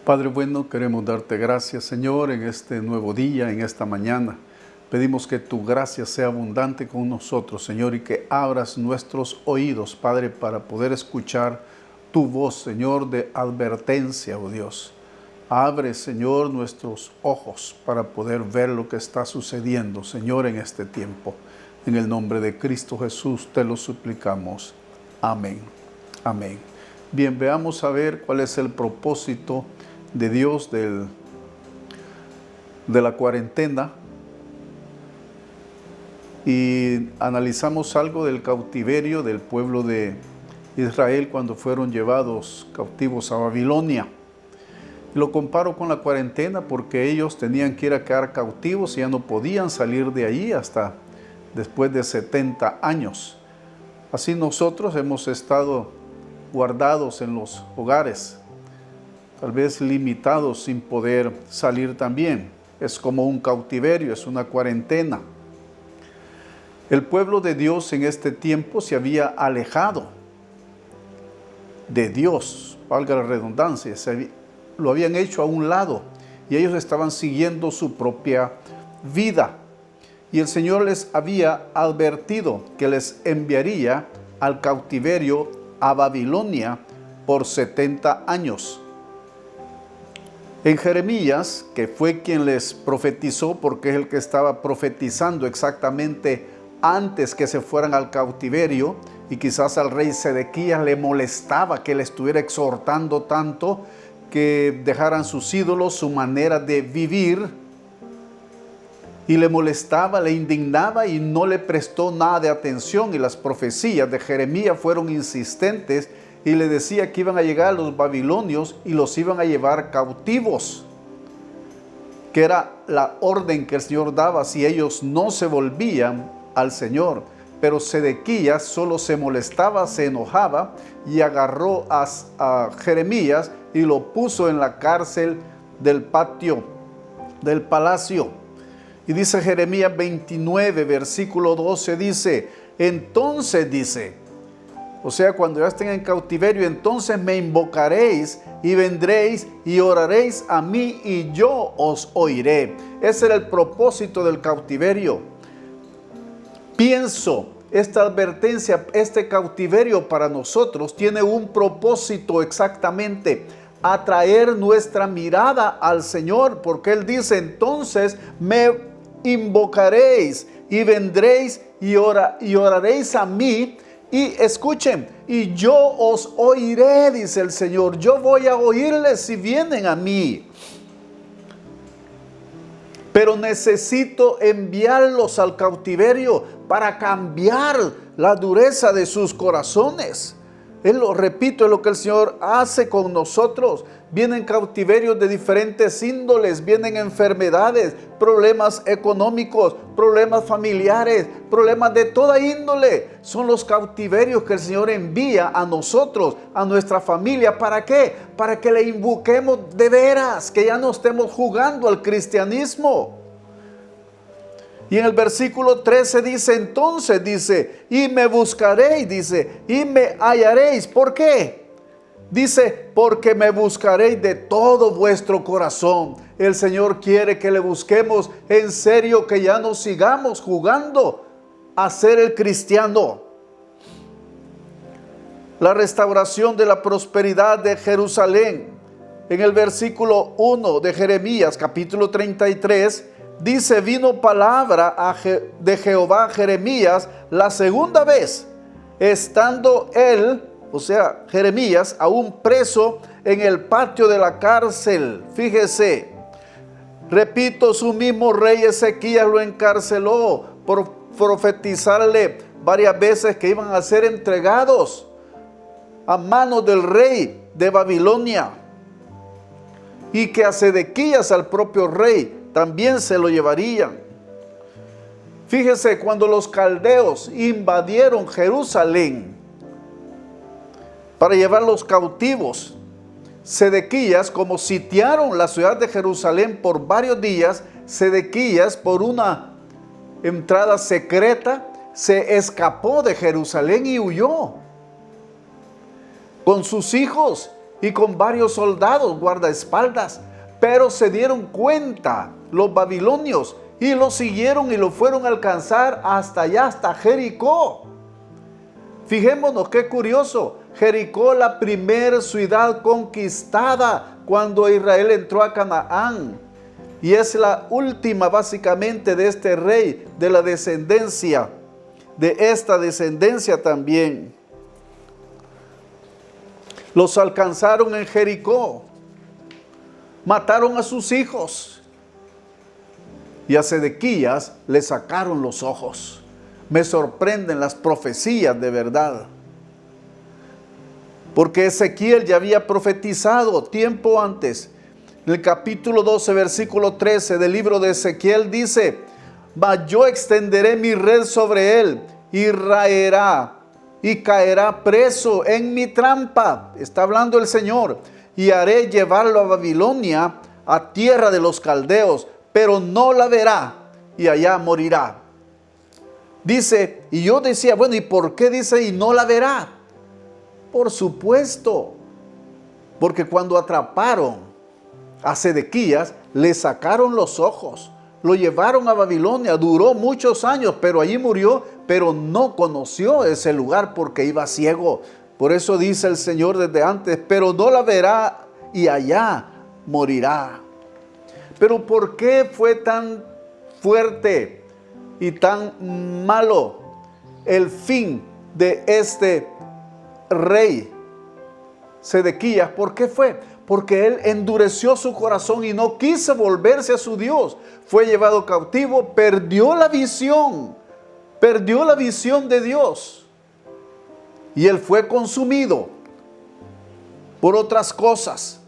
Padre bueno, queremos darte gracias, Señor, en este nuevo día, en esta mañana. Pedimos que tu gracia sea abundante con nosotros, Señor, y que abras nuestros oídos, Padre, para poder escuchar tu voz, Señor, de advertencia, oh Dios. Abre, Señor, nuestros ojos para poder ver lo que está sucediendo, Señor, en este tiempo. En el nombre de Cristo Jesús te lo suplicamos. Amén. Amén. Bien, veamos a ver cuál es el propósito de Dios de la cuarentena, y analizamos algo del cautiverio del pueblo de Israel cuando fueron llevados cautivos a Babilonia. Lo comparo con la cuarentena porque ellos tenían que ir a quedar cautivos y ya no podían salir de allí hasta después de 70 años. Así nosotros hemos estado guardados en los hogares, tal vez limitados sin poder salir también. Es como un cautiverio, es una cuarentena. El pueblo de Dios en este tiempo se había alejado de Dios, valga la redundancia, lo habían hecho a un lado y ellos estaban siguiendo su propia vida. Y el Señor les había advertido que les enviaría al cautiverio a Babilonia por 70 años. En Jeremías, que fue quien les profetizó, porque es el que estaba profetizando exactamente antes que se fueran al cautiverio, y quizás al rey Sedequías le molestaba que le estuviera exhortando tanto que dejaran sus ídolos, su manera de vivir, y le molestaba, le indignaba y no le prestó nada de atención. Y las profecías de Jeremías fueron insistentes y le decía que iban a llegar los babilonios y los iban a llevar cautivos, que era la orden que el Señor daba si ellos no se volvían al Señor. Pero Sedequías solo se molestaba, se enojaba y agarró a Jeremías y lo puso en la cárcel del patio del palacio. Y dice Jeremías 29, versículo 12, dice, entonces dice, o sea, cuando ya estén en cautiverio, entonces me invocaréis y vendréis y oraréis a mí y yo os oiré. Ese era el propósito del cautiverio. Pienso, esta advertencia, este cautiverio para nosotros tiene un propósito exactamente: atraer nuestra mirada al Señor, porque Él dice, entonces me invocaréis y vendréis y oraréis a mí. Y escuchen, y yo os oiré, dice el Señor. Yo voy a oírles si vienen a mí. Pero necesito enviarlos al cautiverio para cambiar la dureza de sus corazones. Repito, es lo que el Señor hace con nosotros. Vienen cautiverios de diferentes índoles, vienen enfermedades, problemas económicos, problemas familiares, problemas de toda índole. Son los cautiverios que el Señor envía a nosotros, a nuestra familia. ¿Para qué? Para que le invoquemos de veras, que ya no estemos jugando al cristianismo. Y en el versículo 13 dice, entonces dice, y me buscaréis, dice, y me hallaréis. ¿Por qué? Dice, porque me buscaréis de todo vuestro corazón. El Señor quiere que le busquemos en serio, que ya no sigamos jugando a ser el cristiano. La restauración de la prosperidad de Jerusalén. En el versículo 1 de Jeremías, capítulo 33, dice, vino palabra de Jehová a Jeremías la segunda vez, estando él, o sea, Jeremías, aún preso en el patio de la cárcel. Fíjese, repito, su mismo rey Ezequías lo encarceló por profetizarle varias veces que iban a ser entregados a manos del rey de Babilonia, y que a Sedequías, al propio rey, también se lo llevarían. Fíjese, cuando los caldeos invadieron Jerusalén para llevar los cautivos, Sedequías, como sitiaron la ciudad de Jerusalén por varios días, Sedequías, por una entrada secreta, se escapó de Jerusalén y huyó con sus hijos y con varios soldados guardaespaldas. Pero se dieron cuenta los babilonios y lo siguieron y lo fueron a alcanzar hasta allá, hasta Jericó. Fijémonos qué curioso. Jericó, la primera ciudad conquistada cuando Israel entró a Canaán. Y es la última básicamente de este rey, de la descendencia, de esta descendencia también. Los alcanzaron en Jericó. Mataron a sus hijos. Y a Sedequías le sacaron los ojos. Me sorprenden las profecías de verdad. Porque Ezequiel ya había profetizado tiempo antes. En el capítulo 12, versículo 13 del libro de Ezequiel dice: mas yo extenderé mi red sobre él y raerá y caerá preso en mi trampa. Está hablando el Señor. Y haré llevarlo a Babilonia, a tierra de los caldeos, pero no la verá y allá morirá. Dice, y yo decía, bueno, ¿y por qué dice y no la verá? Por supuesto, porque cuando atraparon a Sedequías, le sacaron los ojos, lo llevaron a Babilonia, duró muchos años, pero allí murió, pero no conoció ese lugar porque iba ciego. Por eso dice el Señor desde antes, pero no la verá y allá morirá. Pero ¿por qué fue tan fuerte y tan malo el fin de este rey Sedequías? ¿Por qué fue? Porque él endureció su corazón y no quiso volverse a su Dios. Fue llevado cautivo, perdió la visión de Dios. Y él fue consumido por otras cosas.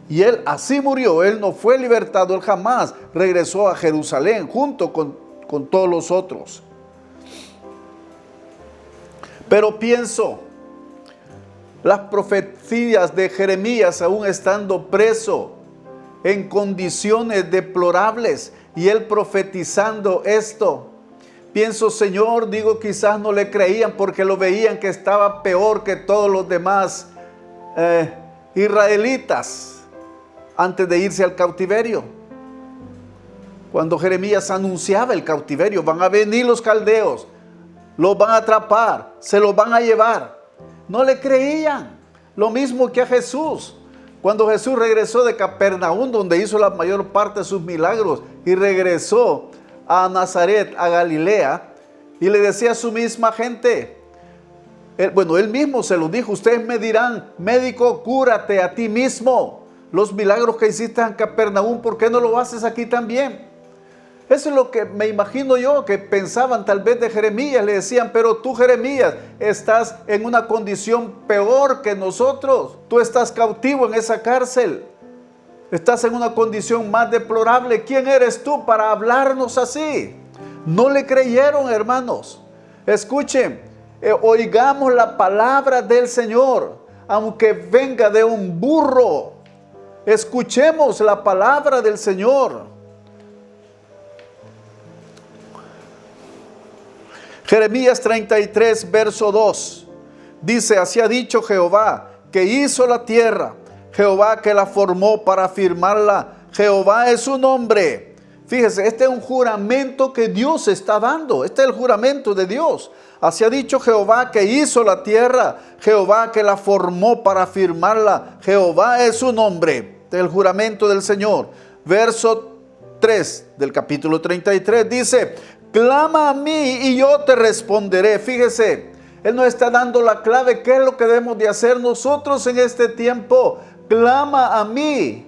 Y él así murió, él no fue libertado, él jamás regresó a Jerusalén junto con todos los otros. Pero pienso, las profecías de Jeremías aún estando preso en condiciones deplorables y él profetizando esto. Pienso, Señor, digo, quizás no le creían porque lo veían que estaba peor que todos los demás israelitas antes de irse al cautiverio. Cuando Jeremías anunciaba el cautiverio, van a venir los caldeos, los van a atrapar, se los van a llevar. No le creían. Lo mismo que a Jesús. Cuando Jesús regresó de Capernaum, donde hizo la mayor parte de sus milagros, y regresó a Nazaret, a Galilea, y le decía a su misma gente, él mismo se lo dijo, ustedes me dirán, médico, cúrate a ti mismo. Los milagros que hiciste en Capernaum, ¿por qué no lo haces aquí también? Eso es lo que me imagino yo, que pensaban tal vez de Jeremías. Le decían, pero tú, Jeremías, estás en una condición peor que nosotros. Tú estás cautivo en esa cárcel. Estás en una condición más deplorable. ¿Quién eres tú para hablarnos así? No le creyeron, hermanos. Escuchen, oigamos la palabra del Señor, aunque venga de un burro. Escuchemos la palabra del Señor. Jeremías 33, verso 2. Dice, así ha dicho Jehová, que hizo la tierra, Jehová que la formó para firmarla, Jehová es su nombre. Fíjese, este es un juramento que Dios está dando. Este es el juramento de Dios. Así ha dicho Jehová que hizo la tierra, Jehová que la formó para firmarla, Jehová es su nombre. Este es el juramento del Señor. Verso 3 del capítulo 33 dice, clama a mí y yo te responderé. Fíjese, Él nos está dando la clave. ¿Qué es lo que debemos de hacer nosotros en este tiempo? Clama a mí.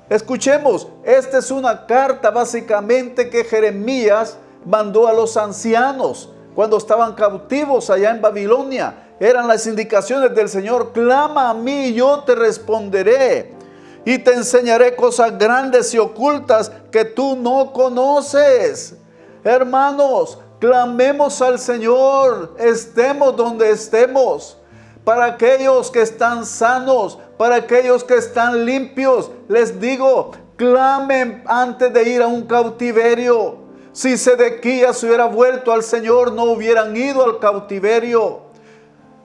Escuchemos, esta es una carta básicamente que Jeremías mandó a los ancianos cuando estaban cautivos allá en Babilonia. Eran las indicaciones del Señor. Clama a mí y yo te responderé. Y te enseñaré cosas grandes y ocultas que tú no conoces. Hermanos, clamemos al Señor, estemos donde estemos. Para aquellos que están sanos, para aquellos que están limpios, les digo, clamen antes de ir a un cautiverio. Si Sedequías hubiera vuelto al Señor, no hubieran ido al cautiverio.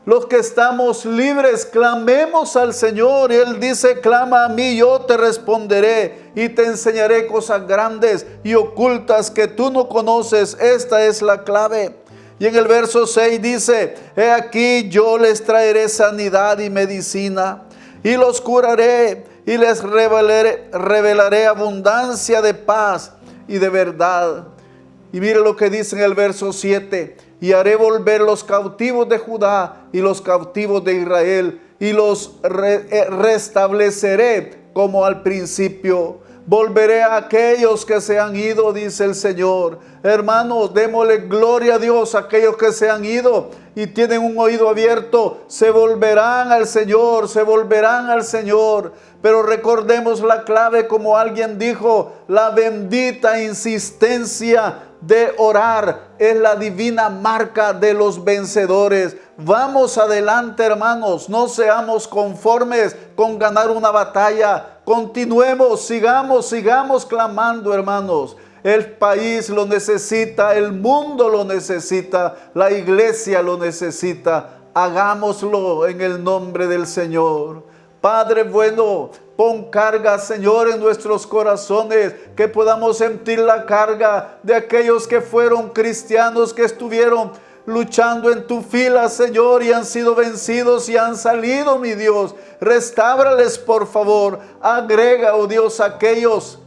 los que estamos libres, clamemos al Señor. Y Él dice, clama a mí, yo te responderé y te enseñaré cosas grandes y ocultas que tú no conoces. Esta es la clave. Y en el verso 6 dice, he aquí yo les traeré sanidad y medicina, y los curaré, y les revelaré abundancia de paz y de verdad. Y mire lo que dice en el verso 7, y haré volver los cautivos de Judá y los cautivos de Israel, y los restableceré como al principio. Volveré a aquellos que se han ido, dice el Señor. Hermanos, démosle gloria a Dios a aquellos que se han ido y tienen un oído abierto. Se volverán al Señor, se volverán al Señor. Pero recordemos la clave, como alguien dijo, la bendita insistencia de orar es la divina marca de los vencedores. Vamos adelante, hermanos, no seamos conformes con ganar una batalla. Continuemos, sigamos clamando, hermanos. El país lo necesita, el mundo lo necesita, la iglesia lo necesita. Hagámoslo en el nombre del Señor. Padre bueno, pon carga, Señor, en nuestros corazones, que podamos sentir la carga de aquellos que fueron cristianos, que estuvieron luchando en tu fila, Señor, y han sido vencidos y han salido, mi Dios. Restábrales, por favor. Agrega, oh Dios, aquellos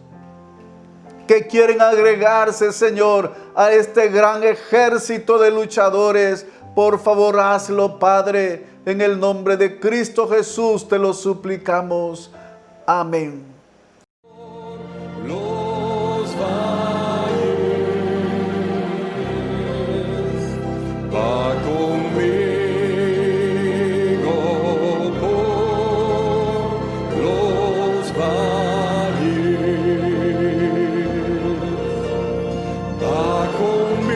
que quieren agregarse, Señor, a este gran ejército de luchadores. Por favor, hazlo, Padre. En el nombre de Cristo Jesús te lo suplicamos. Amén. Los valles, va conmigo por los valles, va conmigo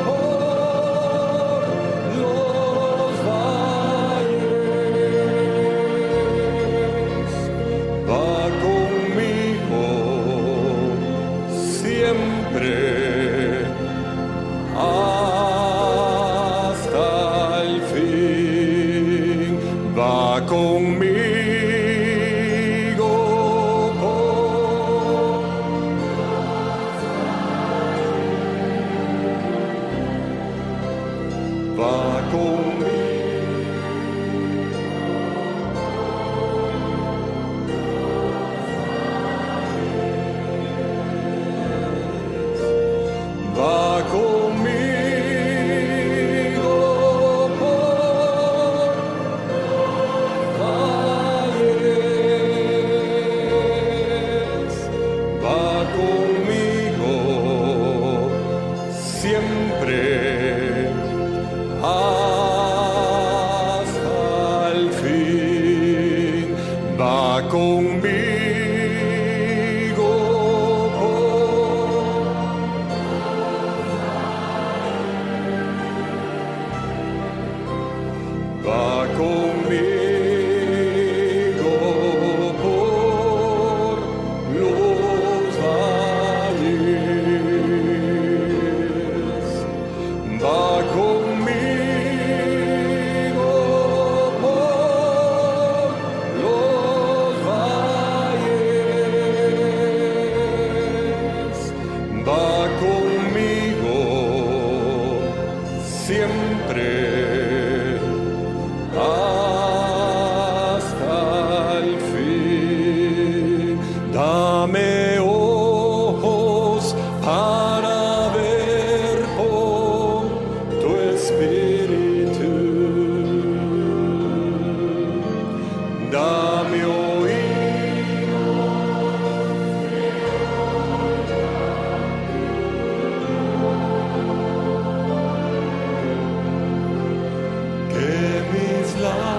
por los valles, va conmigo siempre hasta el fin, va conmigo va conmigo, va conmigo por valles, va conmigo siempre hasta el fin, va conmigo va conmigo por los valles, va conmigo por los valles, va conmigo siempre hasta el fin. Dame ojos para ver por tu espíritu. Dame oídos que mis labios